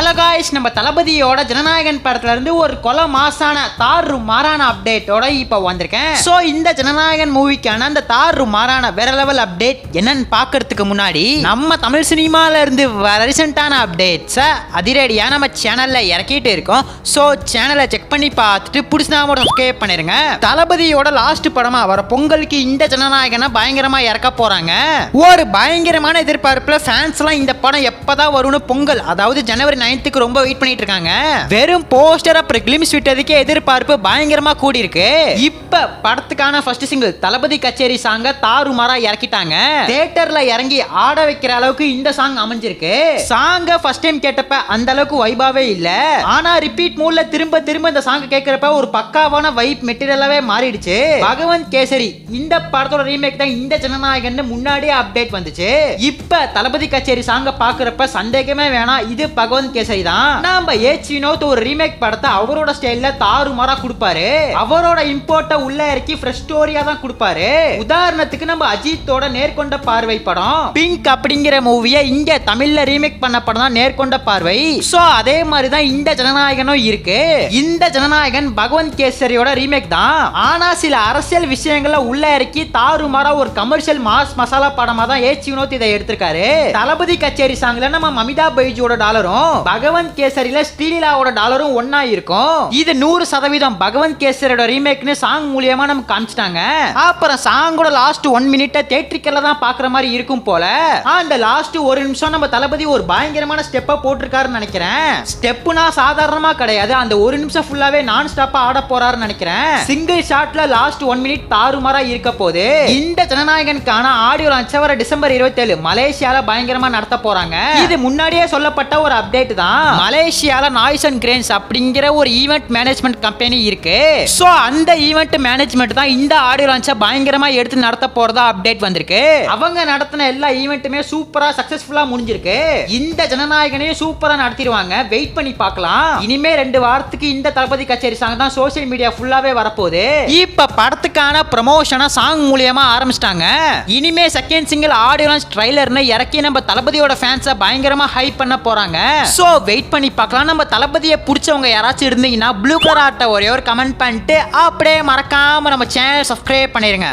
Hello guys, நம்ம தளபதியோட ஜனநாயகன் படத்துல இருந்து ஒரு கொலை மாசான தாறு மாறான அப்டேட்டோட இப்போ வந்திருக்கேன். ஸோ இந்த ஜனநாயகன் மூவிக்கான அந்த தாறு மாறான வேற லெவல் அப்டேட் என்னன்னு பார்க்கறதுக்கு முன்னாடி நம்ம தமிழ் சினிமால இருந்து ரீசெண்டான அப்டேட்ஸை அதிரடியாக நம்ம சேனல்ல இறக்கிட்டு இருக்கோம். ஸோ சேனலை செக் பண்ணி பார்த்துட்டு பிடிச்சா மட்டும் சப்ஸ்கிரைப் பண்ணிருங்க. தளபதியோட லாஸ்ட் படமா வர பொங்கலுக்கு இந்த ஜனநாயகனை பயங்கரமா இறக்க போறாங்க. ஒரு பயங்கரமான எதிர்பார்ப்புல ஃபேன்ஸ் எல்லாம் இந்த படம் எப்பதான் வரும்னு பொங்கல் அதாவது ஜனவரி 9th ரொம்ப வெயிட் பண்ணிட்டு இருக்காங்க. வெறும் போஸ்டர் அப்புறம் கிளிம்ஸ் விட்டதுக்கே எதிர்பார்ப்பு பயங்கரமா கூடி இருக்கு. இப்ப படத்துக்கான ஃபர்ஸ்ட் சிங்கிள் தளபதி கச்சேரி சாங்க தாறுமாறா இறக்கிட்டாங்க. தியேட்டர்ல இறங்கி ஆட வைக்கிற அளவுக்கு இந்த சாங் அமைஞ்சிருக்கு. சாங்க ஃபர்ஸ்ட் டைம் கேட்டப்ப அந்த அளவுக்கு வைபாவே இல்ல. ஆனா ரிப்பீட் மூட்ல திரும்ப திரும்ப இந்த சாங் கேட்கறப்ப ஒரு பக்காவான வைப் மெட்டீரியலாவே மாறிடுச்சு. பகவந்த் கேசரி இந்த படத்தோட ரீமேக் தான் இந்த ஜனநாயகன் முன்னாடியே அப்டேட் வந்துச்சு. இப்ப தளபதி கச்சேரி சாங்க பாக்குறப்ப சந்தேகமே வேணாம், இது பகவந்த் கேசரி தான். நம்ம ஏச் வினோத் ஒரு ரீமேக் படத்தை அவரோட ஸ்டைல்ல தாறுமாறா கொடுப்பாரு. அவரோட இம்போர்ட்டை உள்ள இறக்கி ஃப்ரெஷ் ஸ்டோரியா தான் கொடுப்பாரு. உதாரணத்துக்கு நம்ம அஜித்தோட நேர்கொண்ட பார்வை படம் பிங்க் அப்படிங்கிற மூவியை இங்க தமிழ்ல ரீமேக் பண்ண படம் தான் நேர்கொண்ட பார்வை. சோ அதே மாதிரி தான் இந்த ஜனநாயகனும் இருக்கு. இந்த ஜனநாயகன் பகவந்த் கேசரியோட ரீமேக் தான். ஆனா சில அரசியல் விஷயங்களை உள்ள இறக்கி தாறுமாறா ஒரு கமர்ஷியல் மாஸ் மசாலா படமா தான் ஏச் வினோத் இதை எடுத்திருக்காரு. தளபதி கச்சேரி சாங்ல நம்ம மமிதா பைஜோட டாலரும் பகவந்த் கேசரியில ஸ்ரீலீலாவோட டாலரும் ஒன்னா இருக்கும். இது 100% பகவந்த் கேசரியோட ரீமேக்னு சாங் மூலியமா நமக்கு காமிச்சிட்டாங்க. அப்புறம் சாங்கோட லாஸ்ட் 1 மினிட் தியேட்டரிக்கல்ல தான் பாக்குற மாதிரி இருக்கும் போல. அந்த லாஸ்ட் 1 நிமிஷம் நம்ம தளபதி ஒரு பயங்கரமான ஸ்டெப்பை போட்டிருக்காருன்னு நினைக்கிறேன். ஸ்டெப்னா சாதாரணமா கிடையாது, அந்த 1 நிமிஷம் ஃபுல்லாவே நான் ஸ்டாப்பா ஆட போறாருன்னு நினைக்கிறேன். சிங்கிள் ஷாட்ல லாஸ்ட் 1 மினிட் தாறுமாறா இருக்க போது. இந்த ஜனநாயகனுக்கான ஆடியோ லான்ச் வர டிசம்பர் 27 மலேசியால பயங்கரமா நடத்த போறாங்க. இது முன்னாடியே சொல்லப்பட்ட ஒரு அப்டேட் தான். மலேசியால நாய்ஸ் அண்ட் கிரேன்ஸ் அப்படிங்கிற ஒரு ஈவென்ட் மேனேஜ்மெண்ட் கம்பெனி இருக்கு. சோ அந்த ஈவென்ட் மேனேஜ்மெண்ட் தான் இந்த ஆடியோ லான்ச்சை பயங்கரமா எடுத்து நடத்த போறதா அப்டேட் வந்திருக்கு. அவங்க நடத்தின எல்லா ஈவென்ட்டுமே சூப்பரா சக்சஸ்ஃபுல்லா முடிஞ்சிருக்கு. இந்த ஜனநாயகனையும் சூப்பரா நடத்திடுவாங்க. வெயிட் பண்ணி பார்க்கலாம். இனிமே 2 வாரத்துக்கு இந்த தளபதி கச்சேரி சாங் தான் சோசியல் மீடியா ஃபுல்லாவே வரப்போகுது. இப்ப படத்துக்கான ப்ரமோஷனை சாங் மூலியமா ஆரம்பிச்சிட்டாங்க. இனிமே செகண்ட் சிங்கிள் ஆடியோ லான்ச் ட்ரைலர்னு இறக்கி நம்ம தளபதியோட ஃபேன்ஸை பயங்கரமா ஹைப் பண்ண போறாங்க. சோ வெயிட் பண்ணி பார்க்கலாம். நம்ம தளபதியை பிடிச்சவங்க யாராச்சும் இருந்தீங்கன்னா ப்ளூ கலர் ஆட்ட ஒரே ஒரு கமெண்ட் பண்ணிட்டு அப்படியே மறக்காம நம்ம சேனல் சப்ஸ்கிரைப் பண்ணிருங்க.